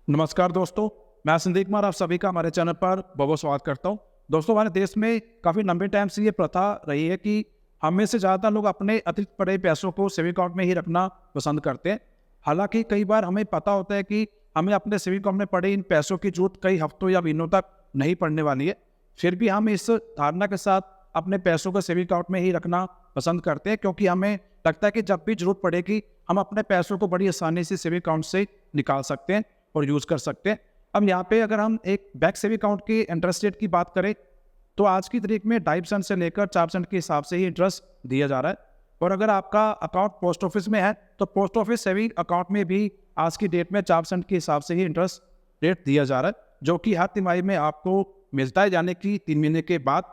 नमस्कार दोस्तों, मैं संदीप कुमार आप सभी का हमारे चैनल पर बहुत स्वागत करता हूं। दोस्तों, हमारे देश में काफ़ी लंबे टाइम से ये प्रथा रही है कि हम में से ज़्यादातर लोग अपने अतिरिक्त पड़े पैसों को सेविंग अकाउंट में ही रखना पसंद करते हैं। हालांकि कई बार हमें पता होता है कि हमें अपने सेविंग अकाउंट में पड़े इन पैसों की जरूरत कई हफ्तों या महीनों तक नहीं पड़ने वाली है। फिर भी हम इस धारणा के साथ अपने पैसों को सेविंग अकाउंट में ही रखना पसंद करते हैं, क्योंकि हमें लगता है कि जब भी जरूरत पड़ेगी हम अपने पैसों को बड़ी आसानी से सेविंग अकाउंट से निकाल सकते हैं और यूज़ कर सकते हैं। अब यहाँ पे अगर हम एक बैंक सेविंग अकाउंट की इंटरेस्ट रेट की बात करें तो आज की तारीख में 2.5% से लेकर 4% के हिसाब से ही इंटरेस्ट दिया जा रहा है। और अगर आपका अकाउंट पोस्ट ऑफिस में है तो पोस्ट ऑफिस सेविंग अकाउंट में भी आज की डेट में 4% के हिसाब से ही इंटरेस्ट रेट दिया जा रहा है, जो कि हर तिमाही में आपको मिलता है, यानी कि 3 महीने के बाद।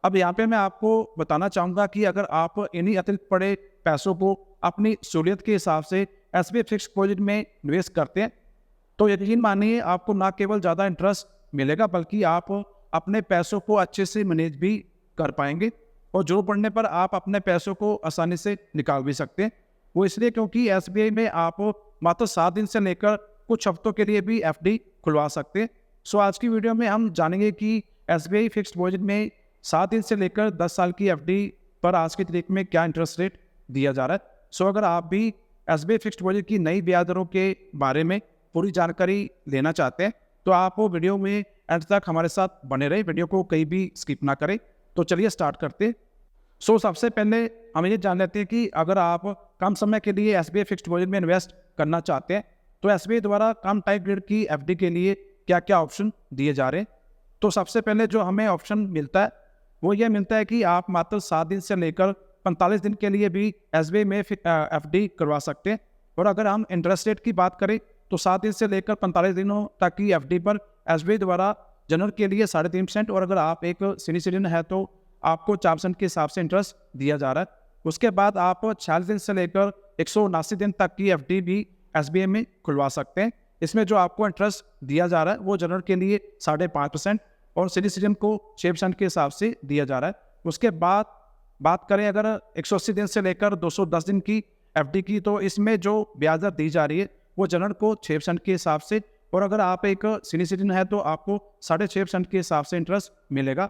अब यहाँ पे मैं आपको बताना चाहूँगा कि अगर आप इन्हीं अतिरिक्त पड़े पैसों को अपनी सहूलियत के हिसाब से एसबीआई फिक्स्ड डिपॉजिट में निवेश करते हैं तो यकीन मानिए आपको ना केवल ज़्यादा इंटरेस्ट मिलेगा बल्कि आप अपने पैसों को अच्छे से मैनेज भी कर पाएंगे और जरूरत पड़ने पर आप अपने पैसों को आसानी से निकाल भी सकते हैं। वो इसलिए क्योंकि एसबीआई में आप मात्र 7 दिन से लेकर कुछ हफ्तों के लिए भी एफडी खुलवा सकते हैं। सो आज की वीडियो में हम जानेंगे कि एसबीआई फिक्स्ड डिपॉजिट में 7 दिन से लेकर 10 साल की एफडी पर आज की तारीख में क्या इंटरेस्ट रेट दिया जा रहा है। सो अगर आप भी एसबीआई फिक्स्ड डिपॉजिट की नई ब्याज दरों के बारे में पूरी जानकारी लेना चाहते हैं तो आप वो वीडियो में एंड तक हमारे साथ बने रहे, वीडियो को कहीं भी स्किप ना करें। तो चलिए स्टार्ट करते हैं। सबसे पहले हम ये जान लेते हैं कि अगर आप कम समय के लिए एसबीआई फिक्स्ड डिपॉजिट में इन्वेस्ट करना चाहते हैं तो एसबीआई द्वारा कम टाइम पीरियड की एफडी के लिए क्या क्या ऑप्शन दिए जा रहे हैं। तो सबसे पहले जो हमें ऑप्शन मिलता है वो ये मिलता है कि आप मात्र 7 दिन से लेकर 45 दिन के लिए भी एसबीआई में एफडी करवा सकते हैं। और अगर हम इंटरेस्ट रेट की बात करें तो 7 दिन से लेकर 45 दिनों तक की एफडी पर एसबीआई द्वारा जनरल के लिए 3.5% और अगर आप एक सीनियर सिटीजन है तो आपको 4% के हिसाब से इंटरेस्ट दिया जा रहा है। उसके बाद आप 46 दिन से लेकर 179 दिन तक की एफडी भी एसबीआई में खुलवा सकते हैं। इसमें जो आपको इंटरेस्ट दिया जा रहा है वो जनरल के लिए 5.5% और सीनियर सिटीजन को 6% के हिसाब से दिया जा रहा है। उसके बाद बात करें अगर 180 दिन से लेकर 210 दिन की एफडी की तो इसमें जो ब्याज दर दी जा रही है वो जनरल को 6% के हिसाब से और अगर आप एक सीनियर सिटीजन है तो आपको 6.5% के हिसाब से इंटरेस्ट मिलेगा।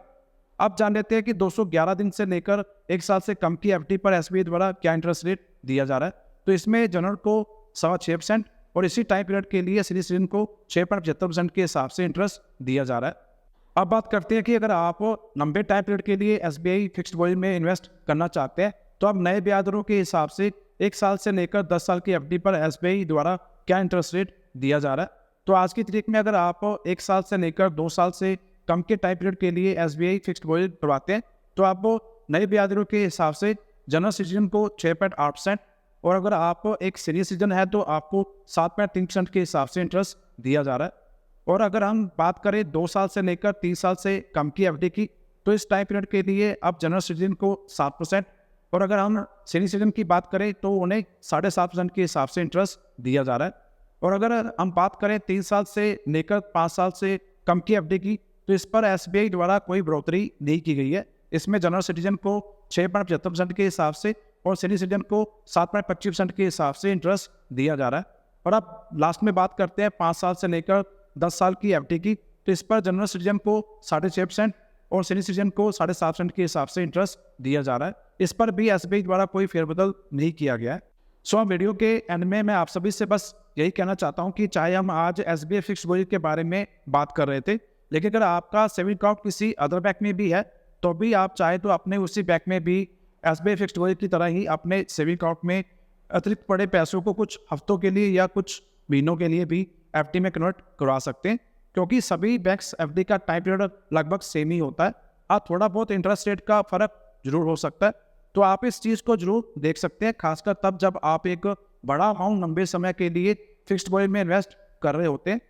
अब जान लेते हैं कि 211 दिन से लेकर 1 साल से कम की एफडी पर एसबीआई द्वारा क्या इंटरेस्ट रेट दिया जा रहा है। तो इसमें जनरल को 6.25% और इसी टाइम पीरियड के लिए सीनियर सिटीजन को 6.75% के हिसाब से इंटरेस्ट दिया जा रहा है। अब बात करते हैं कि अगर आप लंबे टाइम पीरियड के लिए एसबीआई फिक्स्ड डिपॉजिट में इन्वेस्ट करना चाहते हैं तो अब नए ब्याज दरों के हिसाब से 1 साल से लेकर 10 साल की एफडी पर एसबीआई द्वारा क्या इंटरेस्ट रेट दिया जा रहा है। तो आज की तारीख में अगर आप 1 साल से लेकर 2 साल से कम के टाइम पीरियड के लिए एसबीआई फिक्स्ड डिपॉजिट करवाते हैं तो आपको नए ब्याज दरों के हिसाब से जनरल सिटीजन को 6.8% और अगर आप एक सीनियर सिटीजन है तो आपको 7.3% के हिसाब से इंटरेस्ट दिया जा रहा है। और अगर हम बात करें 2 साल से लेकर 3 साल से कम की एफडी की तो इस टाइम पीरियड के लिए अब जनरल सिटीजन को 7% और अगर हम सीनियर सिटीजन की बात करें तो उन्हें 7.5% के हिसाब से इंटरेस्ट दिया जा रहा है। और अगर हम बात करें 3 साल से लेकर 5 साल से कम की एफडी की तो इस पर एसबीआई द्वारा कोई बढ़ोतरी नहीं की गई है। इसमें जनरल सिटीजन को 6.75% के हिसाब से और सीनियर सिटीजन को 7.25% के हिसाब से इंटरेस्ट दिया जा रहा है। और अब लास्ट में बात करते हैं 5 साल से लेकर 10 साल की एफडी की तो इस पर जनरल सिटीजन को 6.5% और सीनियर सिटीजन को 7.5% के हिसाब से इंटरेस्ट दिया जा रहा है। इस पर भी एसबीआई द्वारा कोई फेरबदल नहीं किया गया है। वीडियो के एंड में मैं आप सभी से बस यही कहना चाहता हूं कि चाहे हम आज एसबीआई फिक्स्ड डिपॉजिट के बारे में बात कर रहे थे, लेकिन अगर आपका सेविंग अकाउंट किसी अदर बैंक में भी है तो भी आप चाहे तो अपने उसी बैंक में भी एसबीआई फिक्स्ड डिपॉजिट की तरह ही अपने सेविंग अकाउंट में अतिरिक्त पड़े पैसों को कुछ हफ्तों के लिए या कुछ महीनों के लिए भी एफडी में कन्वर्ट करवा सकते हैं, क्योंकि सभी बैंक्स एफडी का टाइम पीरियड लगभग सेम ही होता है। थोड़ा बहुत इंटरेस्ट रेट का फर्क जरूर हो सकता है, तो आप इस चीज़ को जरूर देख सकते हैं, खासकर तब जब आप एक बड़ा अमाउंट लंबे समय के लिए फिक्स्ड डिपॉजिट में इन्वेस्ट कर रहे होते हैं।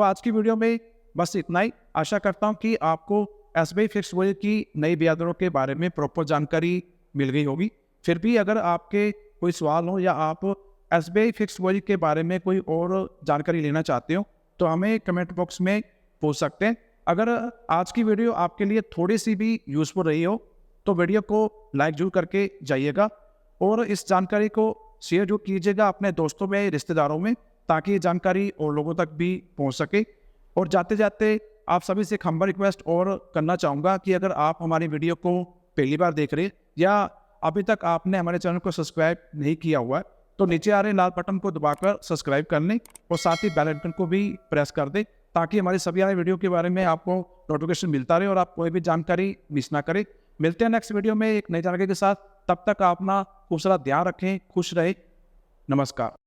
आज की वीडियो में बस इतना ही। आशा करता हूँ कि आपको एसबीआई फिक्स्ड डिपॉजिट की नई ब्याज दरों के बारे में प्रॉपर जानकारी मिल गई होगी। फिर भी अगर आपके कोई सवाल हो या आप एसबीआई फिक्स्ड डिपॉजिट के बारे में कोई और जानकारी लेना चाहते हो तो हमें कमेंट बॉक्स में पूछ सकते हैं। अगर आज की वीडियो आपके लिए थोड़ी सी भी यूजफुल रही हो तो वीडियो को लाइक जरूर करके जाइएगा और इस जानकारी को शेयर जो कीजिएगा अपने दोस्तों में, रिश्तेदारों में, ताकि ये जानकारी और लोगों तक भी पहुंच सके। और जाते जाते आप सभी से एक हम्बल रिक्वेस्ट और करना चाहूँगा कि अगर आप हमारी वीडियो को पहली बार देख रहे हैं या अभी तक आपने हमारे चैनल को सब्सक्राइब नहीं किया हुआ है, तो नीचे आ रहे लाल बटन को दबाकर सब्सक्राइब कर लें और साथ ही बेल आइकन को भी प्रेस कर दें, ताकि हमारी सभी आने वीडियो के बारे में आपको नोटिफिकेशन मिलता रहे और आप कोई भी जानकारी मिस ना करें। मिलते हैं नेक्स्ट वीडियो में एक नई जानकारी के साथ। तब तक आप अपना खूब सारा ध्यान रखें, खुश रहे। नमस्कार।